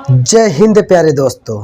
जय हिंद प्यारे दोस्तों।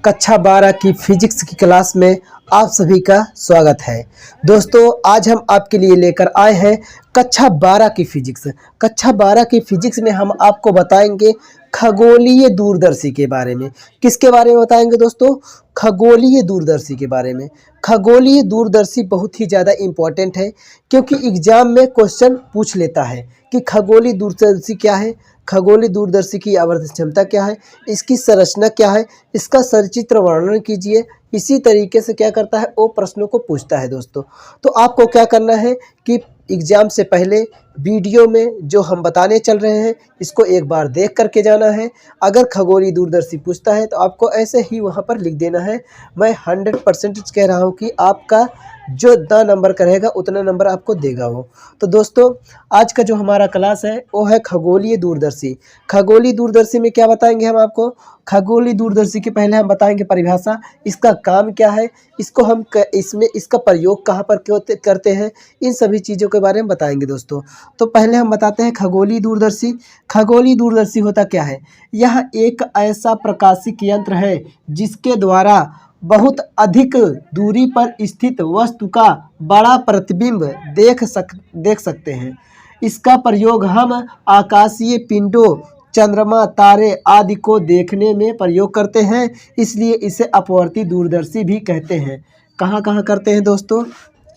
कक्षा 12 की फिजिक्स की क्लास में आप सभी का स्वागत है। दोस्तों आज हम आपके लिए लेकर आए हैं कक्षा 12 की फिजिक्स। कक्षा 12 की फिजिक्स में हम आपको बताएंगे खगोलीय दूरदर्शी के बारे में। किसके बारे में बताएंगे दोस्तों? खगोलीय दूरदर्शी के बारे में। खगोलीय दूरदर्शी बहुत ही ज़्यादा इम्पोर्टेंट है क्योंकि एग्जाम में क्वेश्चन पूछ लेता है कि खगोलीय दूरदर्शी क्या है, खगोलीय दूरदर्शी की आवर्धन क्षमता क्या है, इसकी संरचना क्या है, इसका सचित्र वर्णन कीजिए। इसी तरीके से क्या करता है, वो प्रश्नों को पूछता है दोस्तों। तो आपको क्या करना है कि एग्ज़ाम से पहले वीडियो में जो हम बताने चल रहे हैं इसको एक बार देख करके जाना है। अगर खगोलीय दूरदर्शी पूछता है तो आपको ऐसे ही वहाँ पर लिख देना है। मैं 100% कह रहा हूँ कि आपका जो जितना नंबर करेगा उतना नंबर आपको देगा वो। तो दोस्तों आज का जो हमारा क्लास है वो है खगोलीय दूरदर्शी। खगोलीय दूरदर्शी में क्या बताएंगे हम आपको? खगोलीय दूरदर्शी के पहले हम बताएंगे परिभाषा, इसका काम क्या है, इसको हम इसमें इसका प्रयोग कहाँ पर करते हैं, इन सभी चीज़ों के बारे में बताएंगे दोस्तों। तो पहले हम बताते हैं खगोलीय दूरदर्शी। खगोलीय दूरदर्शी होता क्या है? यह एक ऐसा प्रकाशिक यंत्र है जिसके द्वारा बहुत अधिक दूरी पर स्थित वस्तु का बड़ा प्रतिबिंब देख सकते हैं। इसका प्रयोग हम आकाशीय पिंडों, चंद्रमा, तारे आदि को देखने में प्रयोग करते हैं, इसलिए इसे अपवर्ती दूरदर्शी भी कहते हैं। कहाँ कहाँ करते हैं दोस्तों?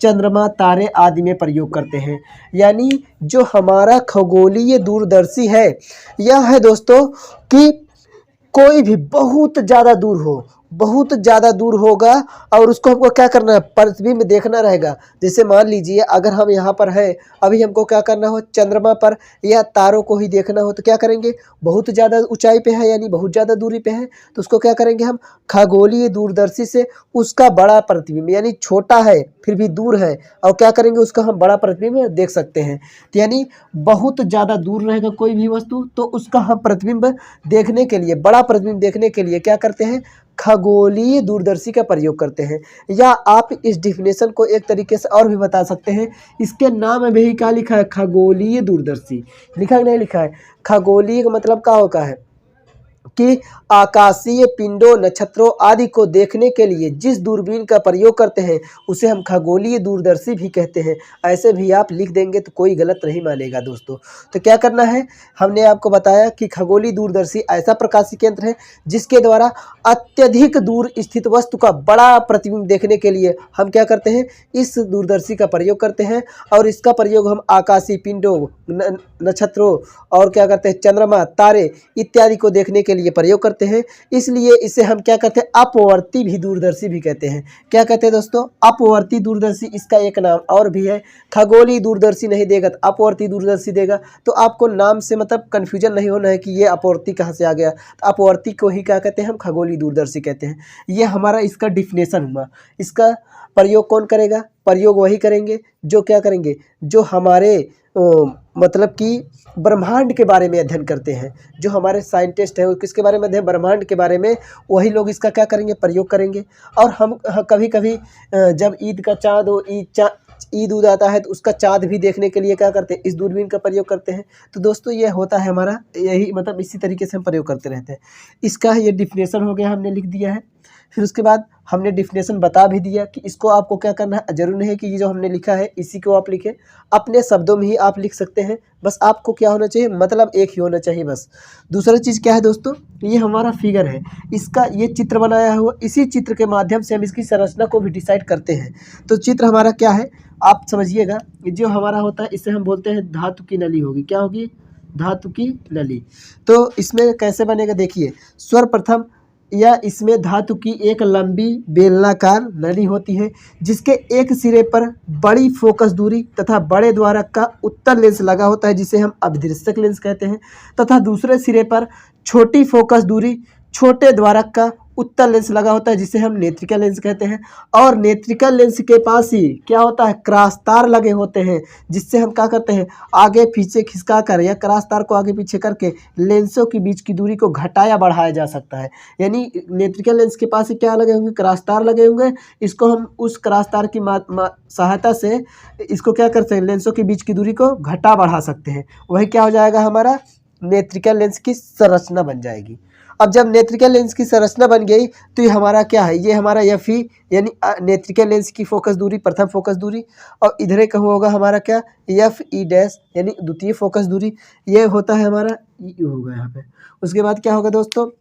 चंद्रमा, तारे आदि में प्रयोग करते हैं। यानी जो हमारा खगोलीय दूरदर्शी है यह है दोस्तों कि कोई भी बहुत ज़्यादा दूर हो, बहुत ज़्यादा दूर होगा और उसको हमको क्या करना है, प्रतिबिंब देखना रहेगा। जैसे मान लीजिए अगर हम यहाँ पर हैं, अभी हमको क्या करना हो, चंद्रमा पर या तारों को ही देखना हो तो क्या करेंगे, बहुत ज़्यादा ऊंचाई पे है यानी बहुत ज़्यादा दूरी पे है तो उसको क्या करेंगे हम, खगोलीय दूरदर्शी से उसका बड़ा प्रतिबिंब, यानी छोटा है फिर भी दूर है और क्या करेंगे, उसका हम बड़ा प्रतिबिंब देख सकते हैं। तो यानी बहुत ज़्यादा दूर रहेगा कोई भी वस्तु तो उसका हम प्रतिबिंब देखने के लिए, बड़ा प्रतिबिंब देखने के लिए क्या करते हैं, खगोलीय दूरदर्शी का प्रयोग करते हैं। या आप इस डिफिनेशन को एक तरीके से और भी बता सकते हैं, इसके नाम में भी क्या लिखा है, खगोलीय दूरदर्शी। लिखा है नहीं लिखा है? खगोलीय का मतलब क्या होता है कि आकाशीय पिंडों, नक्षत्रों आदि को देखने के लिए जिस दूरबीन का प्रयोग करते हैं उसे हम खगोलीय दूरदर्शी भी कहते हैं। ऐसे भी आप लिख देंगे तो कोई गलत नहीं मानेगा दोस्तों। तो क्या करना है, हमने आपको बताया कि खगोलीय दूरदर्शी ऐसा प्रकाशिक यंत्र है जिसके द्वारा अत्यधिक दूर स्थित वस्तु का बड़ा प्रतिबिंब देखने के लिए हम क्या करते हैं, इस दूरदर्शी का प्रयोग करते हैं। और इसका प्रयोग हम आकाशीय पिंडों, नक्षत्रों और क्या करते हैं, चंद्रमा, तारे इत्यादि को देखने के लिए प्रयोग करते हैं। इसलिए इसे हम क्या कहते हैं, अपवर्ती भी दूरदर्शी भी कहते हैं। क्या कहते हैं दोस्तों? अपवर्ती दूरदर्शी। इसका एक नाम और भी है, खगोलीय दूरदर्शी नहीं देगा तो अपवर्ती दूरदर्शी देगा। तो आपको नाम से मतलब कन्फ्यूजन नहीं होना है कि ये अपवर्ती कहाँ से आ गया। तो अपवर्ती को ही क्या कहते हैं, हम खगोलीय दूरदर्शी कहते हैं। ये हमारा इसका डिफिनेशन हुआ। इसका प्रयोग कौन करेगा? प्रयोग वही करेंगे जो क्या करेंगे, जो हमारे मतलब कि ब्रह्मांड के बारे में अध्ययन करते हैं। जो हमारे साइंटिस्ट हैं वो किसके बारे में अध्ययन, ब्रह्मांड के बारे में, वही लोग इसका क्या करेंगे, प्रयोग करेंगे। और हम कभी कभी जब ईद का चाँद हो, ईद उद आता है तो उसका चाँद भी देखने के लिए क्या करते हैं, इस दूरबीन का प्रयोग करते हैं। तो दोस्तों ये होता है हमारा, यही मतलब इसी तरीके से हम प्रयोग करते रहते हैं। इसका ये डिफिनेशन हो गया, हमने लिख दिया है। फिर उसके बाद हमने डिफिनेशन बता भी दिया कि इसको आपको क्या करना है, जरूरी नहीं है कि ये जो हमने लिखा है इसी को आप लिखें, अपने शब्दों में ही आप लिख सकते हैं। बस आपको क्या होना चाहिए, मतलब एक ही होना चाहिए बस। दूसरा चीज़ क्या है दोस्तों, ये हमारा फिगर है, इसका ये चित्र बनाया हुआ, इसी चित्र के माध्यम से हम इसकी संरचना को भी डिसाइड करते हैं। तो चित्र हमारा क्या है आप समझिएगा, जो हमारा होता है इसे हम बोलते हैं धातु की नली होगी। क्या होगी? धातु की नली। तो इसमें कैसे बनेगा देखिए, सर्वप्रथम या इसमें धातु की एक लंबी बेलनाकार नली होती है जिसके एक सिरे पर बड़ी फोकस दूरी तथा बड़े द्वारक का उत्तल लेंस लगा होता है जिसे हम अभिदृश्यक लेंस कहते हैं, तथा दूसरे सिरे पर छोटी फोकस दूरी, छोटे द्वारक का उत्तल लेंस लगा होता है जिसे हम नेत्रिका लेंस कहते हैं। और नेत्रिका लेंस के पास ही क्या होता है, क्रॉस तार लगे होते हैं जिससे हम क्या करते हैं, आगे पीछे खिसका कर या क्रॉस तार को आगे पीछे करके लेंसों के बीच की दूरी को घटाया बढ़ाया जा सकता है। यानी नेत्रिका लेंस के पास ही क्या लगे होंगे, क्रॉस तार लगे होंगे। इसको हम उस क्रॉस तार की सहायता से इसको क्या करते हैं, लेंसों के बीच की दूरी को घटा बढ़ा सकते हैं। वही क्या हो जाएगा हमारा नेत्रिका लेंस की संरचना बन जाएगी। अब जब नेत्रिका लेंस की संरचना बन गई तो ये हमारा क्या है, ये हमारा एफ ई यानी नेत्रिका लेंस की फोकस दूरी, प्रथम फोकस दूरी, और इधर एक होगा हमारा क्या, एफ ई डैश यानी द्वितीय फोकस दूरी, ये होता है हमारा ई होगा यहाँ पे। उसके बाद क्या होगा दोस्तों,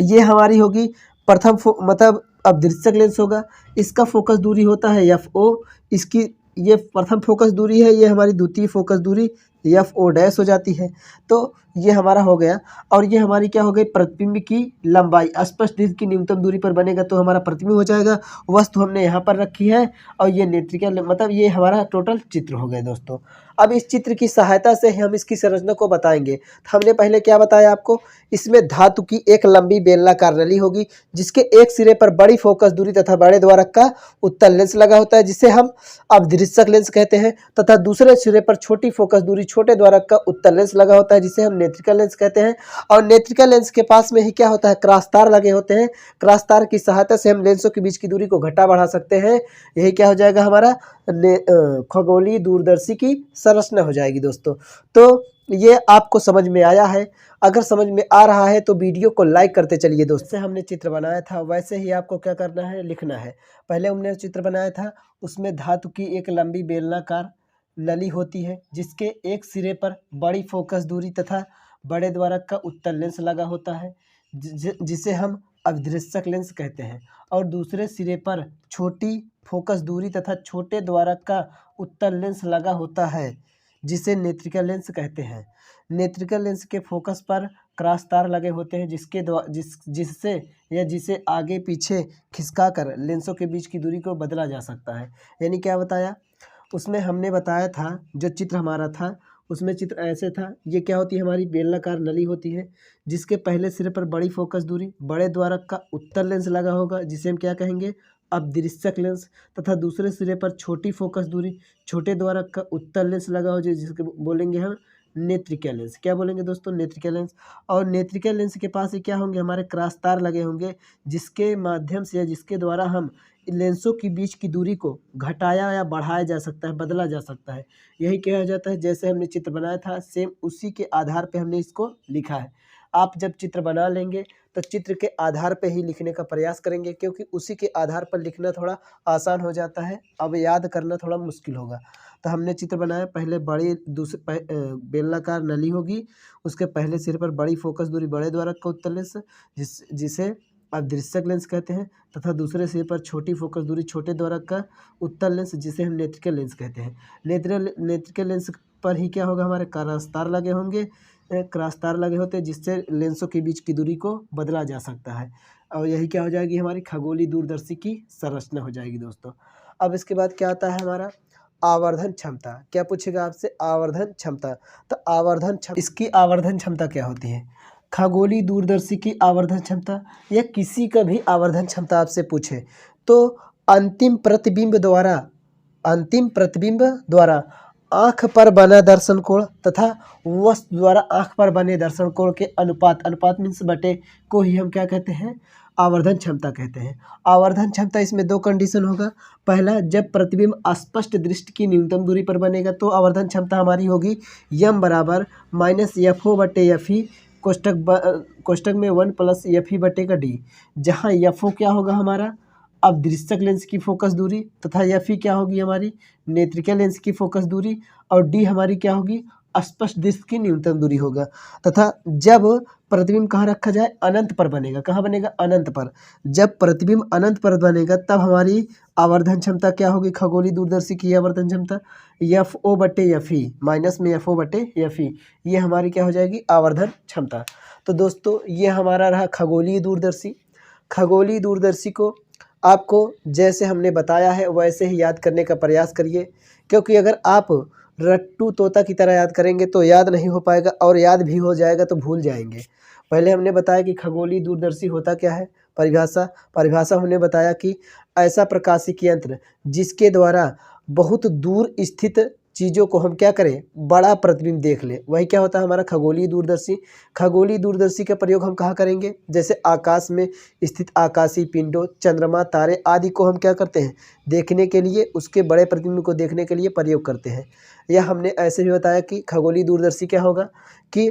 ये हमारी होगी प्रथम मतलब अब दृश्यक लेंस होगा, इसका फोकस दूरी होता है एफ ओ, इसकी ये प्रथम फोकस दूरी है, ये हमारी द्वितीय फोकस दूरी एफ ओ डैश हो जाती है। तो ये हमारा हो गया। और ये हमारी क्या हो गई, प्रतिबिंब की लंबाई स्पष्ट दीर्घ की न्यूनतम दूरी पर बनेगा तो हमारा प्रतिबिंब हो जाएगा। वस्तु हमने यहाँ पर रखी है और ये नेत्रिका मतलब ये हमारा टोटल चित्र हो गए दोस्तों। अब इस चित्र की सहायता से हम इसकी संरचना को बताएंगे। हमने पहले क्या बताया आपको, इसमें धातु की एक लंबी बेलनाकार नली होगी जिसके एक सिरे पर बड़ी फोकस दूरी तथा बड़े द्वारक का उत्तल लेंस लगा होता है जिसे हम अवदृश्यक लेंस कहते हैं, तथा दूसरे सिरे पर छोटी फोकस दूरी छोटे द्वारक का उत्तल लेंस लगा होता है जिसे हम नेत्रिका लेंस कहते हैं। और नेत्रिका लेंस के पास में ही क्या होता है, क्रॉस तार लगे होते हैं। क्रॉस तार की सहायता से हम लेंसों के बीच की दूरी को घटा बढ़ा सकते हैं। यही क्या हो जाएगा हमारा खगोलीय दूरदर्शी की संरचना हो जाएगी दोस्तों। तो ये आपको समझ में आया है। अगर समझ में आ रहा है तो वीडियो को लाइक करते चलिए दोस्तों। जैसे हमने चित्र बनाया था वैसे ही आपको क्या करना है, लिखना है। पहले हमने चित्र बनाया था उसमें धातु की एक लंबी बेलनाकार नली होती है जिसके एक सिरे पर बड़ी फोकस दूरी तथा बड़े द्वारक का उत्तल लेंस लगा होता है जिसे हम अवदृश्यक लेंस कहते हैं, और दूसरे सिरे पर छोटी फोकस दूरी तथा छोटे द्वारक का उत्तल लेंस लगा होता है जिसे नेत्रिका लेंस कहते हैं। नेत्रिका लेंस के फोकस पर क्रॉस तार लगे होते हैं जिससे या जिसे आगे पीछे खिसकाकर लेंसों के बीच की दूरी को बदला जा सकता है। यानी क्या बताया उसमें, हमने बताया था जो चित्र हमारा था उसमें चित्र ऐसे था। ये क्या होती है, हमारी बेलनाकार नली होती है जिसके पहले सिरे पर बड़ी फोकस दूरी बड़े द्वारक का उत्तल लेंस लगा होगा जिसे हम क्या कहेंगे, अवदृश्यक लेंस, तथा दूसरे सिरे पर छोटी फोकस दूरी छोटे द्वारक का उत्तल लेंस लगा हो जिसके बोलेंगे हम नेत्रिका लेंस। क्या बोलेंगे दोस्तों, नेत्रिका लेंस। और नेत्रिका लेंस के पास ही क्या होंगे, हमारे क्रॉस तार लगे होंगे जिसके माध्यम से या जिसके द्वारा हम लेंसों के बीच की दूरी को घटाया या बढ़ाया जा सकता है, बदला जा सकता है। यही क्या हो जाता है, जैसे हमने चित्र बनाया था सेम उसी के आधार पे हमने इसको लिखा है। आप जब चित्र बना लेंगे तो चित्र के आधार पे ही लिखने का प्रयास करेंगे क्योंकि उसी के आधार पर लिखना थोड़ा आसान हो जाता है, अब याद करना थोड़ा मुश्किल होगा। तो हमने चित्र बनाया, पहले बड़ी बेलनाकार नली होगी, उसके पहले सिर पर बड़ी फोकस दूरी बड़े द्वारक का उत्तल लेंस जिसे अवदृश्यक लेंस कहते हैं, तथा दूसरे सिरे पर छोटी फोकस दूरी छोटे द्वारक का उत्तल लेंस जिसे हम नेत्रिका लेंस कहते हैं। नेत्रिका लेंस पर ही क्या होगा, हमारे क्रॉस तार लगे होंगे, क्रॉस तार लगे होते हैं जिससे लेंसों के बीच की दूरी को बदला जा सकता है। और यही क्या हो जाएगी, हमारी खगोलीय दूरदर्शी की संरचना हो जाएगी दोस्तों। अब इसके बाद क्या आता है हमारा आवर्धन क्षमता। क्या पूछेगा आपसे, आवर्धन क्षमता। तो आवर्धन क्षमता, इसकी आवर्धन क्षमता क्या होती है, खगोलीय दूरदर्शी की आवर्धन क्षमता या किसी का भी आवर्धन क्षमता आपसे पूछे तो अंतिम प्रतिबिंब द्वारा आँख पर बना दर्शन कोण तथा वस्तु द्वारा आँख पर बने दर्शन कोण के अनुपात मीन्स बटे को ही हम क्या कहते हैं, आवर्धन क्षमता कहते हैं। आवर्धन क्षमता इसमें दो कंडीशन होगा। पहला, जब प्रतिबिंब स्पष्ट दृष्टि की न्यूनतम दूरी पर बनेगा तो आवर्धन क्षमता हमारी होगी यम बराबर -FO बटे FE कोष्टक में 1 + FE बटे का डी, जहाँ FO क्या होगा हमारा अवदृश्यक लेंस की फोकस दूरी तथा FE क्या होगी हमारी नेत्रिका लेंस की फोकस दूरी, और डी हमारी क्या होगी स्पष्ट दृष्टि की न्यूनतम दूरी होगा। तथा जब प्रतिबिंब कहाँ रखा जाए, अनंत पर बनेगा। कहाँ बनेगा, अनंत पर। जब प्रतिबिंब अनंत पर बनेगा तब हमारी आवर्धन क्षमता क्या होगी, खगोलीय दूरदर्शी की आवर्धन क्षमता FO बटे FE -FO बटे FE, ये हमारी क्या हो जाएगी आवर्धन क्षमता। तो दोस्तों ये हमारा रहा खगोलीय दूरदर्शी। खगोलीय दूरदर्शी को आपको जैसे हमने बताया है वैसे ही याद करने का प्रयास करिए, क्योंकि अगर आप रट्टू तोता की तरह याद करेंगे तो याद नहीं हो पाएगा, और याद भी हो जाएगा तो भूल जाएंगे। पहले हमने बताया कि खगोलीय दूरदर्शी होता क्या है, परिभाषा हमने बताया कि ऐसा प्रकाशिकी यंत्र जिसके द्वारा बहुत दूर स्थित चीज़ों को हम क्या करें, बड़ा प्रतिबिंब देख ले, वही क्या होता है हमारा खगोलीय दूरदर्शी। खगोलीय दूरदर्शी का प्रयोग हम कहाँ करेंगे, जैसे आकाश में स्थित आकाशीय पिंडों, चंद्रमा, तारे आदि को हम क्या करते हैं देखने के लिए, उसके बड़े प्रतिबिंब को देखने के लिए प्रयोग करते हैं। या हमने ऐसे भी बताया कि खगोलीय दूरदर्शी क्या होगा कि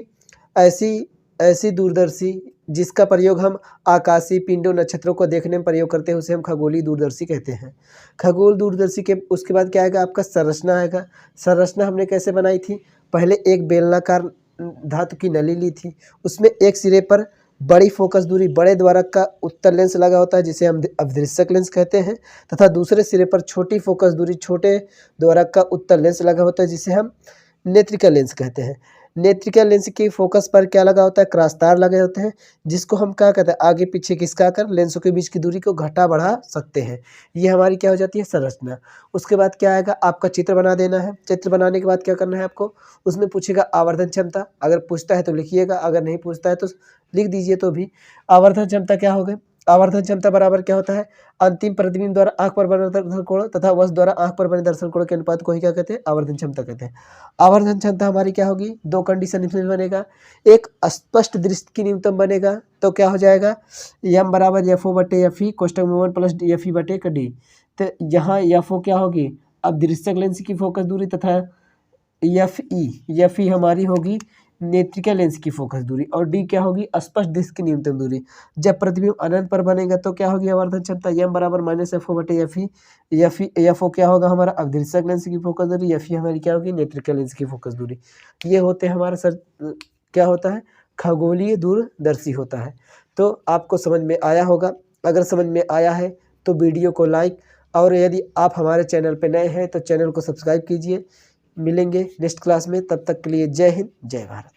ऐसी ऐसी दूरदर्शी जिसका प्रयोग हम आकाशीय पिंडों नक्षत्रों को देखने में प्रयोग करते हैं उसे हम खगोलीय दूरदर्शी कहते हैं। खगोल दूरदर्शी के उसके बाद क्या आएगा आपका संरचना आएगा। संरचना हमने कैसे बनाई थी, पहले एक बेलनाकार धातु की नली ली थी, उसमें एक सिरे पर बड़ी फोकस दूरी बड़े द्वारक का उत्तल लेंस लगा होता है जिसे हम अवदृश्यक लेंस कहते हैं, तथा दूसरे सिरे पर छोटी फोकस दूरी छोटे द्वारक का उत्तल लेंस लगा होता है जिसे हम नेत्रिकल लेंस कहते हैं। नेत्रिकल लेंस की फोकस पर क्या लगा होता है, क्रॉस तार लगे होते हैं जिसको हम क्या कहते हैं, आगे पीछे खिसका कर लेंसों के बीच की दूरी को घटा बढ़ा सकते हैं। ये हमारी क्या हो जाती है, संरचना। उसके बाद क्या आएगा, आपका चित्र बना देना है। चित्र बनाने के बाद क्या करना है आपको, उसमें पूछेगा आवर्धन क्षमता, अगर पूछता है तो लिखिएगा, अगर नहीं पूछता है तो लिख दीजिए। तो भी आवर्धन क्षमता क्या हो गई, आवर्धन क्षमता बराबर क्या होता है, अंतिम प्रतिबिंब द्वारा आंख पर बने दर्शन कोण तथा वस्तु द्वारा आंख पर बने दर्शन कोण के अनुपात को ही क्या कहते हैं, आवर्धन क्षमता कहते हैं। आवर्धन क्षमता हमारी क्या होगी, दो कंडीशन इसमें बनेगा, एक स्पष्ट दृष्टि की न्यूनतम बनेगा तो क्या हो जाएगा, एम बराबर एफ ओ बटे एफ ई कोष्टक में 1 प्लस एफ ई बटे का डी। तो यहाँ एफ ओ क्या होगी, अब दृश्यक लेंस की फोकस दूरी तथा एफ ई हमारी होगी नेत्रिका लेंस की फोकस दूरी और डी क्या होगी, स्पष्ट दृष्टि की न्यूनतम दूरी। जब प्रतिबिंब अनंत पर बनेगा तो क्या होगी आवर्धन क्षमता, एम बराबर माइनस एफ ओ बटे एफ ई। एफ ओ क्या होगा हमारा अवदृश्यक लेंस की फोकस दूरी, एफ ई हमारी क्या होगी नेत्रिका लेंस की फोकस दूरी। ये होते हैं हमारा सर क्या होता है, खगोलीय दूरदर्शी होता है। तो आपको समझ में आया होगा, अगर समझ में आया है तो वीडियो को लाइक, और यदि आप हमारे चैनल पर नए हैं तो चैनल को सब्सक्राइब कीजिए। मिलेंगे नेक्स्ट क्लास में, तब तक के लिए जय हिंद जय भारत।